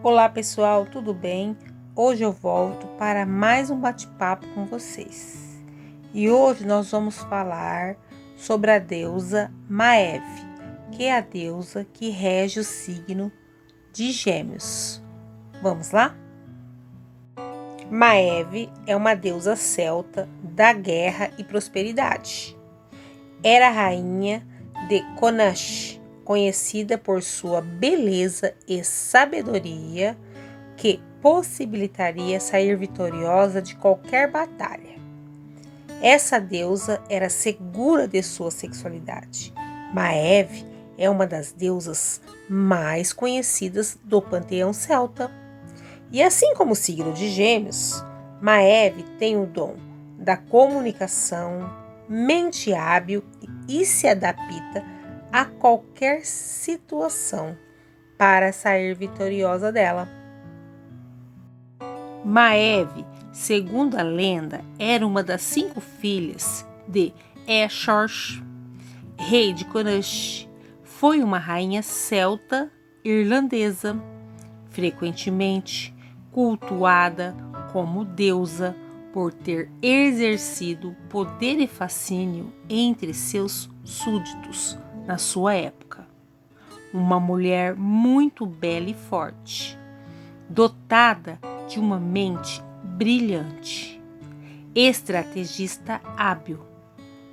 Olá pessoal, tudo bem? Hoje eu volto para mais um bate-papo com vocês. E hoje nós vamos falar sobre a deusa Maeve, que é a deusa que rege o signo de Gêmeos. Vamos lá? Maeve é uma deusa celta da guerra e prosperidade. Era rainha de Connacht, conhecida por sua beleza e sabedoria, que possibilitaria sair vitoriosa de qualquer batalha. Essa deusa era segura de sua sexualidade. Maeve é uma das deusas mais conhecidas do panteão celta. E assim como o signo de Gêmeos, Maeve tem o dom da comunicação, mente hábil e se adapta a qualquer situação para sair vitoriosa dela. Maeve, segundo a lenda, era uma das 5 filhas de Eochaid, rei de Connacht. Foi uma rainha celta irlandesa, frequentemente cultuada como deusa por ter exercido poder e fascínio entre seus súditos na sua época. Uma mulher muito bela e forte, dotada de uma mente brilhante, estrategista hábil,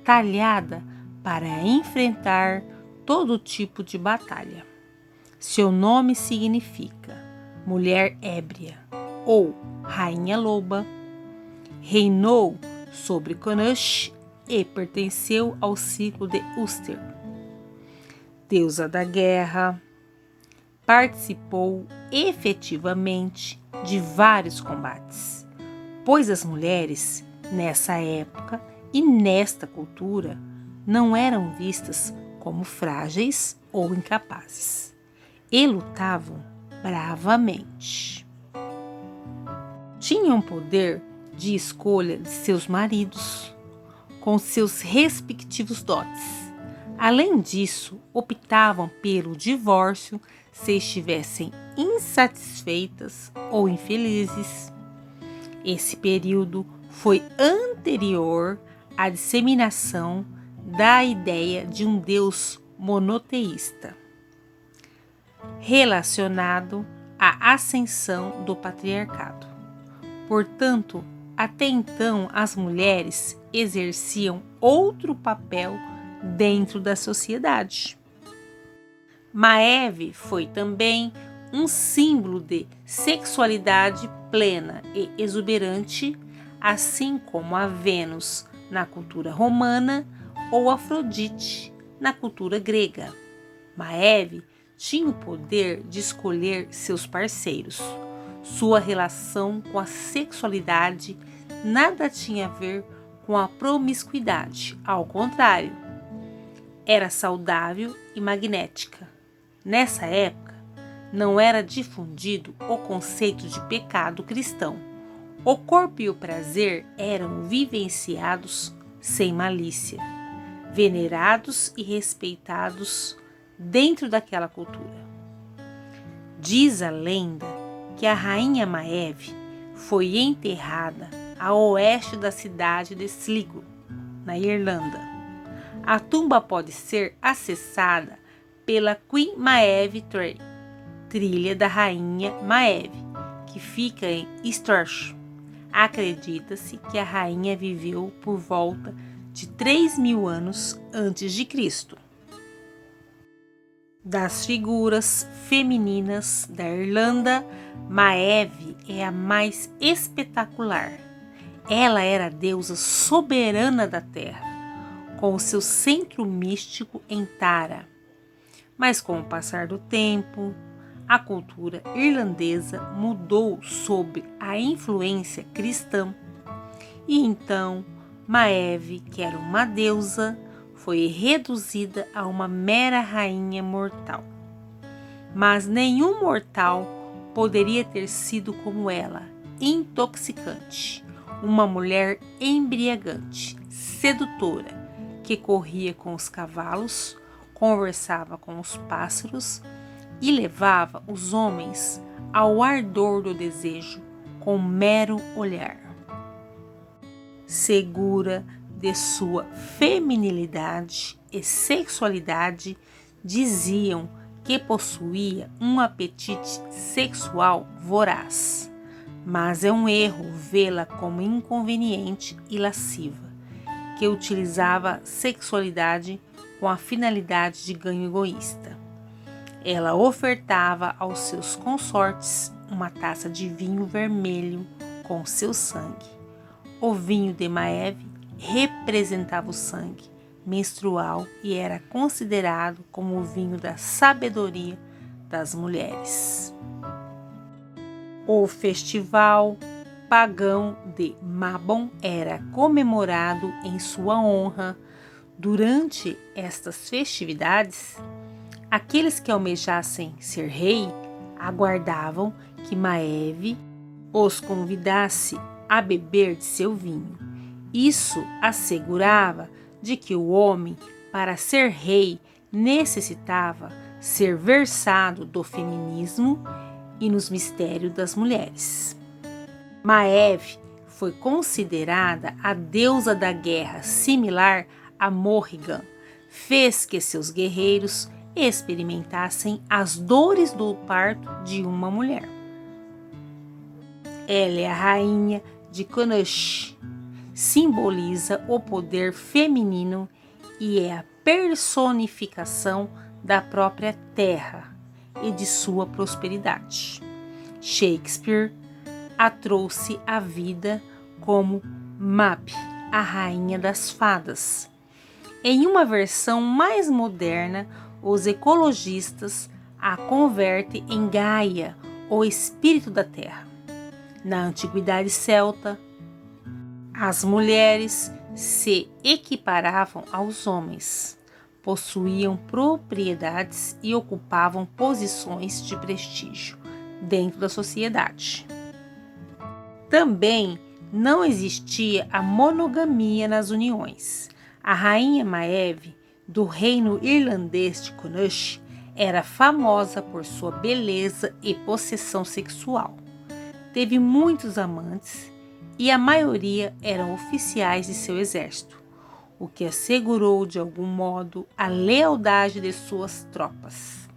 talhada para enfrentar todo tipo de batalha. Seu nome significa mulher ébria ou rainha loba. Reinou sobre Connacht e pertenceu ao ciclo de Ulster. Deusa da guerra, participou efetivamente de vários combates, pois as mulheres, nessa época e nesta cultura, não eram vistas como frágeis ou incapazes, e lutavam bravamente. Tinham poder de escolha de seus maridos, com seus respectivos dotes. Além disso, optavam pelo divórcio se estivessem insatisfeitas ou infelizes. Esse período foi anterior à disseminação da ideia de um Deus monoteísta, relacionado à ascensão do patriarcado. Portanto, até então as mulheres exerciam outro papel dentro da sociedade. Maeve foi também um símbolo de sexualidade plena e exuberante, assim como a Vênus na cultura romana ou Afrodite na cultura grega. Maeve tinha o poder de escolher seus parceiros. Sua relação com a sexualidade nada tinha a ver com a promiscuidade, ao contrário, era saudável e magnética. Nessa época, não era difundido o conceito de pecado cristão. O corpo e o prazer eram vivenciados sem malícia, venerados e respeitados dentro daquela cultura. Diz a lenda que a rainha Maeve foi enterrada a oeste da cidade de Sligo, na Irlanda. A tumba pode ser acessada pela Queen Maeve Trail, trilha da rainha Maeve, que fica em Strath. Acredita-se que a rainha viveu por volta de 3.000 anos antes de Cristo. Das figuras femininas da Irlanda, Maeve é a mais espetacular. Ela era a deusa soberana da terra, com o seu centro místico em Tara. Mas com o passar do tempo, a cultura irlandesa mudou sob a influência cristã. E então, Maeve, que era uma deusa, foi reduzida a uma mera rainha mortal. Mas nenhum mortal poderia ter sido como ela, intoxicante, uma mulher embriagante, sedutora, que corria com os cavalos, conversava com os pássaros e levava os homens ao ardor do desejo com mero olhar. Segura de sua feminilidade e sexualidade, diziam que possuía um apetite sexual voraz, mas é um erro vê-la como inconveniente e lasciva, que utilizava sexualidade com a finalidade de ganho egoísta. Ela ofertava aos seus consortes uma taça de vinho vermelho com seu sangue. O vinho de Maeve representava o sangue menstrual e era considerado como o vinho da sabedoria das mulheres. O festival pagão de Mabon era comemorado em sua honra. Durante estas festividades, aqueles que almejassem ser rei aguardavam que Maeve os convidasse a beber de seu vinho. Isso assegurava de que o homem, para ser rei, necessitava ser versado do feminismo e nos mistérios das mulheres. Maeve foi considerada a deusa da guerra, similar a Morrigan. Fez que seus guerreiros experimentassem as dores do parto de uma mulher. Ela é a rainha de Connacht, simboliza o poder feminino e é a personificação da própria terra e de sua prosperidade. Shakespeare a trouxe à vida como Mab, a rainha das fadas. Em uma versão mais moderna, os ecologistas a convertem em Gaia, o espírito da terra. Na antiguidade celta, as mulheres se equiparavam aos homens, possuíam propriedades e ocupavam posições de prestígio dentro da sociedade. Também não existia a monogamia nas uniões. A rainha Maeve, do reino irlandês de Connacht, era famosa por sua beleza e possessão sexual. Teve muitos amantes e a maioria eram oficiais de seu exército, o que assegurou de algum modo a lealdade de suas tropas.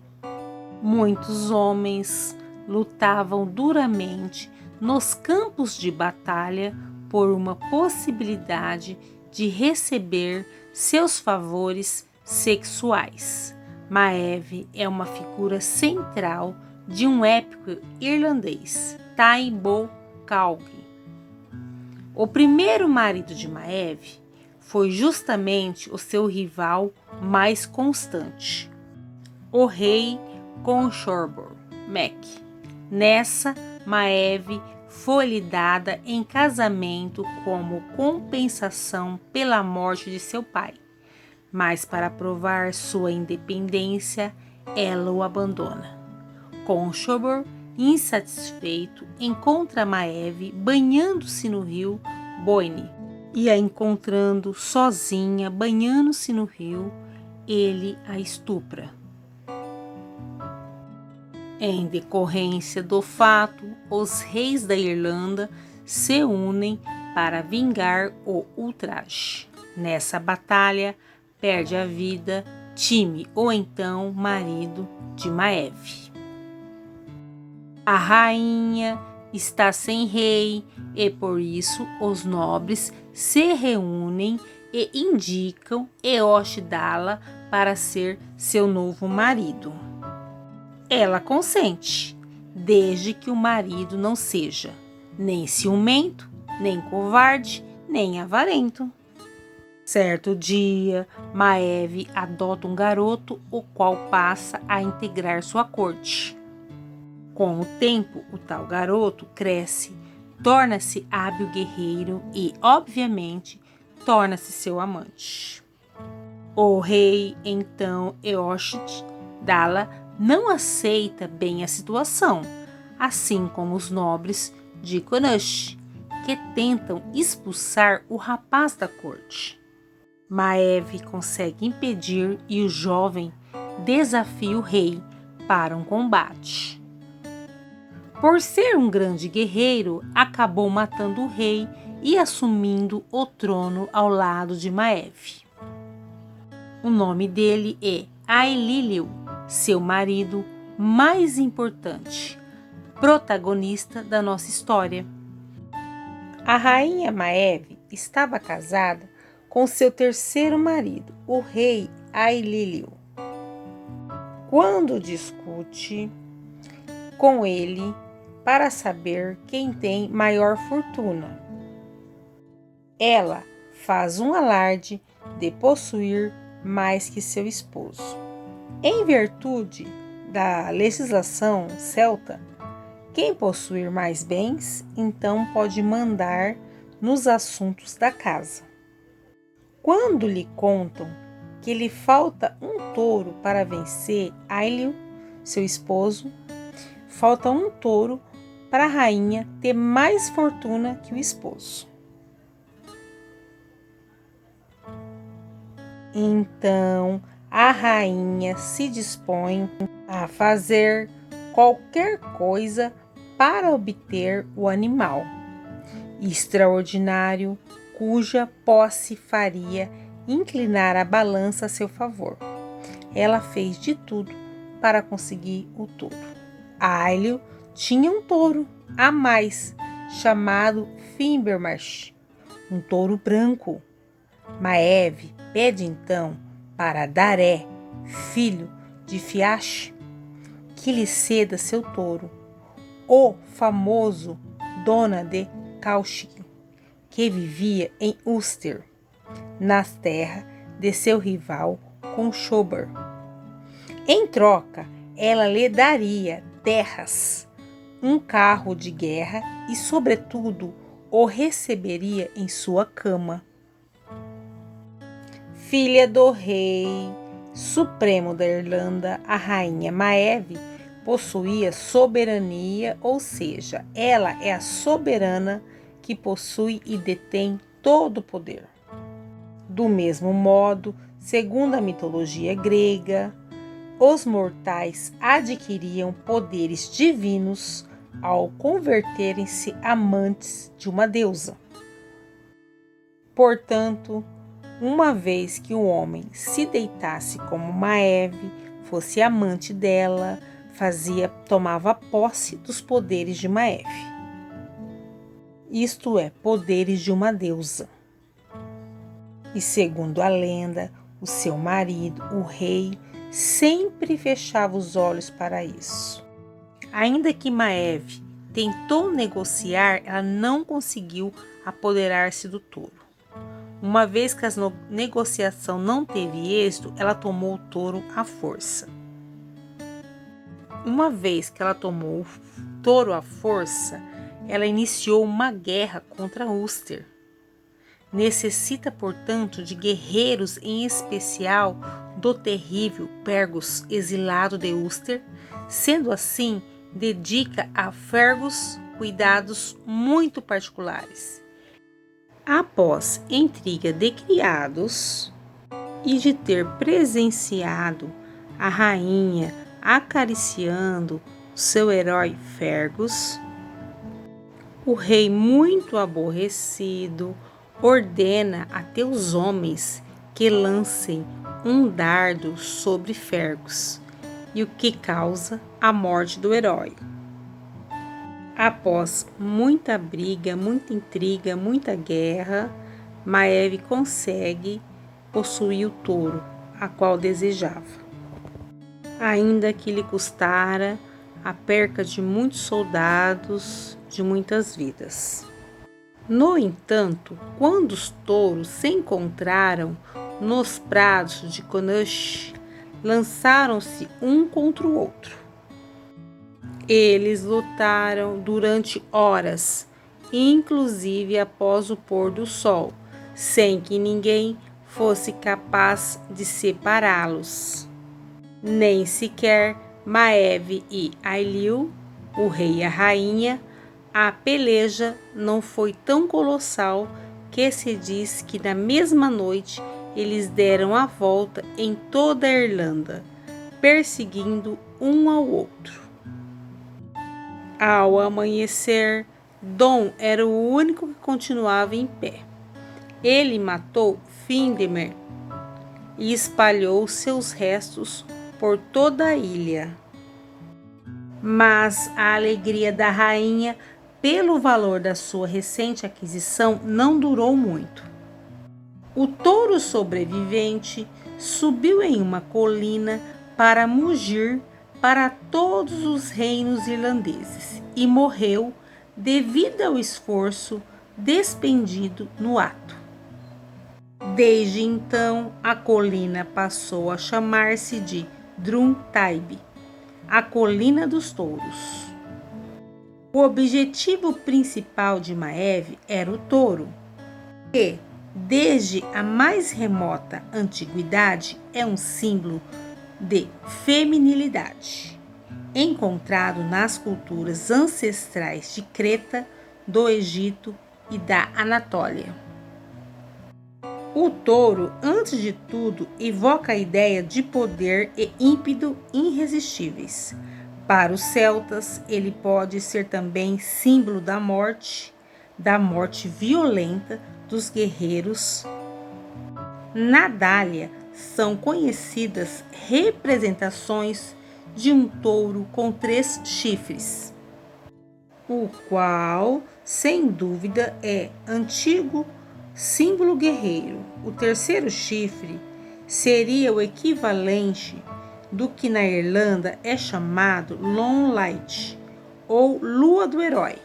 Muitos homens lutavam duramente nos campos de batalha por uma possibilidade de receber seus favores sexuais. Maeve é uma figura central de um épico irlandês, Taibo Calgi. O primeiro marido de Maeve foi justamente o seu rival mais constante, o rei Conchobar Mac. Nessa, Maeve foi-lhe dada em casamento como compensação pela morte de seu pai, mas para provar sua independência, ela o abandona. Conchobar, insatisfeito, encontra Maeve banhando-se no rio Boyne e a encontrando sozinha banhando-se no rio, ele a estupra. Em decorrência do fato, os reis da Irlanda se unem para vingar o ultraje. Nessa batalha, perde a vida Time, ou então marido de Maeve. A rainha está sem rei e por isso os nobres se reúnem e indicam Eoshdala para ser seu novo marido. Ela consente, desde que o marido não seja nem ciumento, nem covarde, nem avarento. Certo dia, Maeve adota um garoto, o qual passa a integrar sua corte. Com o tempo, o tal garoto cresce, torna-se hábil guerreiro e, obviamente, torna-se seu amante. O rei, então, Eoshdala, não aceita bem a situação, assim como os nobres de Connacht, que tentam expulsar o rapaz da corte. Maeve consegue impedir e o jovem desafia o rei para um combate. Por ser um grande guerreiro, acabou matando o rei e assumindo o trono ao lado de Maeve. O nome dele é Aililiu, seu marido mais importante, protagonista da nossa história. A rainha Maeve estava casada com seu terceiro marido, o rei Aililiu. Quando discute com ele para saber quem tem maior fortuna, ela faz um alarde de possuir mais que seu esposo. Em virtude da legislação celta, quem possuir mais bens, então pode mandar nos assuntos da casa. Quando lhe contam que lhe falta um touro para vencer Aililiu, seu esposo, falta um touro para a rainha ter mais fortuna que o esposo. Então a rainha se dispõe a fazer qualquer coisa para obter o animal extraordinário cuja posse faria inclinar a balança a seu favor. Ela fez de tudo para conseguir o touro. Aililiu tinha um touro a mais, chamado Finbermarsh, um touro branco. Maeve pede então para Daré, filho de Fiache, que lhe ceda seu touro, o famoso Dona de Cauchy, que vivia em Ulster, nas terras de seu rival Conchobar. Em troca, ela lhe daria terras, um carro de guerra e, sobretudo, o receberia em sua cama. Filha do rei supremo da Irlanda, a rainha Maeve possuía soberania, ou seja, ela é a soberana que possui e detém todo o poder. Do mesmo modo, segundo a mitologia grega, os mortais adquiriam poderes divinos ao converterem-se amantes de uma deusa. Portanto, uma vez que o homem se deitasse como Maeve, fosse amante dela, tomava posse dos poderes de Maeve. Isto é, poderes de uma deusa. E segundo a lenda, o seu marido, o rei, sempre fechava os olhos para isso. Ainda que Maeve tentou negociar, ela não conseguiu apoderar-se do touro. Uma vez que a negociação não teve êxito, ela tomou o touro à força. Uma vez que ela tomou o touro à força, ela iniciou uma guerra contra Ulster. Necessita, portanto, de guerreiros, em especial do terrível Fergus, exilado de Ulster. Sendo assim, dedica a Fergus cuidados muito particulares. Após intriga de criados e de ter presenciado a rainha acariciando seu herói Fergus, o rei, muito aborrecido, ordena a teus homens que lancem um dardo sobre Fergus, e o que causa a morte do herói. Após muita briga, muita intriga, muita guerra, Maeve consegue possuir o touro, a qual desejava, ainda que lhe custara a perca de muitos soldados, de muitas vidas. No entanto, quando os touros se encontraram nos prados de Connacht, lançaram-se um contra o outro. Eles lutaram durante horas, inclusive após o pôr do sol, sem que ninguém fosse capaz de separá-los. Nem sequer Maeve e Aililiu, o rei e a rainha. A peleja não foi tão colossal que se diz que na mesma noite eles deram a volta em toda a Irlanda, perseguindo um ao outro. Ao amanhecer, Dom era o único que continuava em pé. Ele matou Findemer e espalhou seus restos por toda a ilha. Mas a alegria da rainha pelo valor da sua recente aquisição não durou muito. O touro sobrevivente subiu em uma colina para mugir para todos os reinos irlandeses e morreu devido ao esforço despendido no ato. Desde então, a colina passou a chamar-se de Drumtaibe, a colina dos touros. O objetivo principal de Maeve era o touro, que, desde a mais remota antiguidade, é um símbolo de feminilidade, encontrado nas culturas ancestrais de Creta, do Egito e da Anatólia. O touro, antes de tudo, evoca a ideia de poder e ímpeto irresistíveis. Para os celtas, ele pode ser também símbolo da morte violenta dos guerreiros. Na Dália, são conhecidas representações de um touro com 3 chifres, o qual, sem dúvida, é antigo símbolo guerreiro. O terceiro chifre seria o equivalente do que na Irlanda é chamado Long Light, ou Lua do Herói,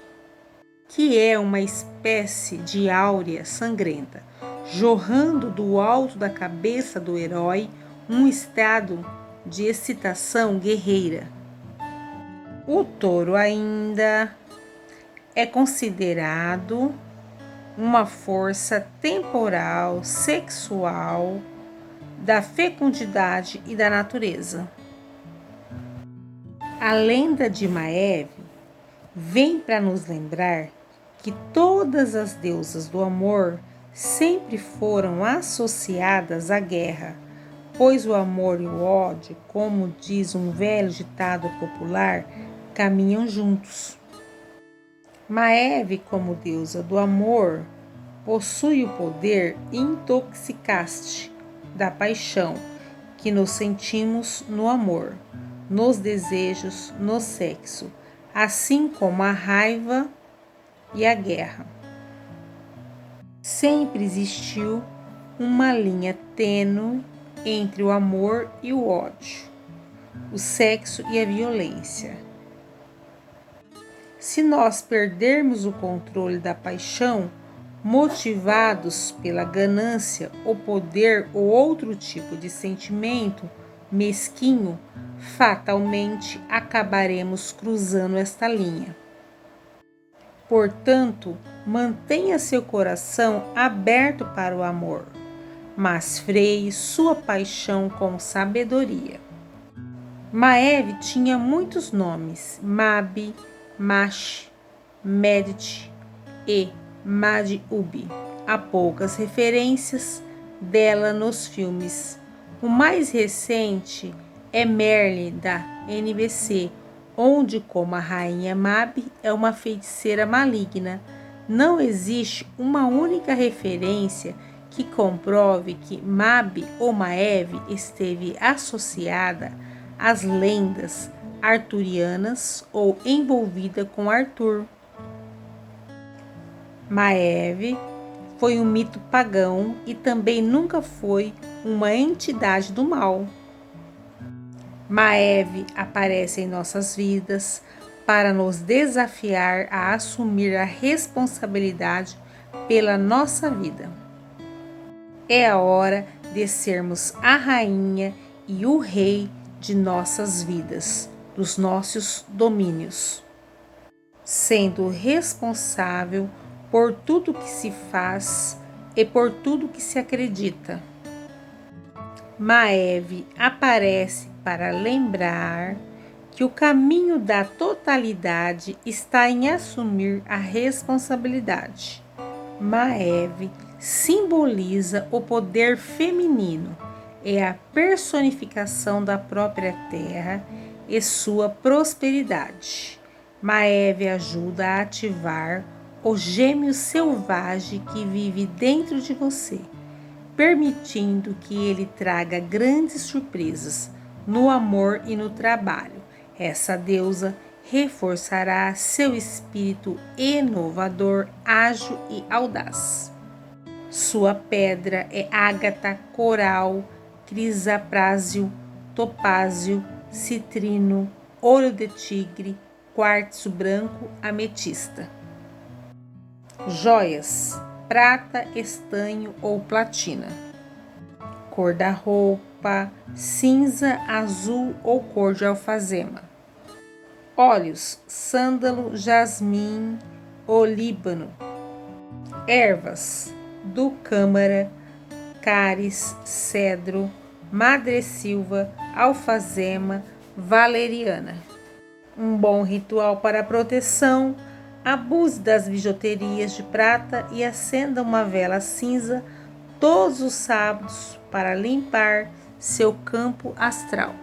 que é uma espécie de áurea sangrenta, jorrando do alto da cabeça do herói um estado de excitação guerreira. O touro ainda é considerado uma força temporal, sexual, da fecundidade e da natureza. A lenda de Maeve vem para nos lembrar que todas as deusas do amor sempre foram associadas à guerra, pois o amor e o ódio, como diz um velho ditado popular, caminham juntos. Maeve, como deusa do amor, possui o poder intoxicante da paixão que nos sentimos no amor, nos desejos, no sexo, assim como a raiva e a guerra. Sempre existiu uma linha tênue entre o amor e o ódio, o sexo e a violência. Se nós perdermos o controle da paixão, motivados pela ganância, o poder ou outro tipo de sentimento mesquinho, fatalmente acabaremos cruzando esta linha. Portanto, mantenha seu coração aberto para o amor, mas freie sua paixão com sabedoria. Maeve tinha muitos nomes: Mabi, Mash, Medit e Mad-Ubi. Há poucas referências dela nos filmes. O mais recente é Merlin, da NBC, onde, como a rainha Mab é uma feiticeira maligna, não existe uma única referência que comprove que Mab ou Maeve esteve associada às lendas arturianas ou envolvida com Arthur. Maeve foi um mito pagão e também nunca foi uma entidade do mal. Maeve aparece em nossas vidas para nos desafiar a assumir a responsabilidade pela nossa vida. É a hora de sermos a rainha e o rei de nossas vidas, dos nossos domínios, sendo responsável por tudo que se faz e por tudo que se acredita. Maeve aparece para lembrar que o caminho da totalidade está em assumir a responsabilidade. Maeve simboliza o poder feminino, é a personificação da própria terra e sua prosperidade. Maeve ajuda a ativar o gêmeo selvagem que vive dentro de você, permitindo que ele traga grandes surpresas no amor e no trabalho. Essa deusa reforçará seu espírito inovador, ágil e audaz. Sua pedra é ágata, coral, crisaprásil, topázio, citrino, ouro de tigre, quartzo branco, ametista. Joias: prata, estanho ou platina. Cor da roupa: cinza, azul ou cor de alfazema. Óleos: sândalo, jasmim, olíbano. Ervas: ducâmara, cáris, cedro, madressilva, alfazema, valeriana. Um bom ritual para a proteção: abuse das bijuterias de prata e acenda uma vela cinza todos os sábados para limpar seu campo astral.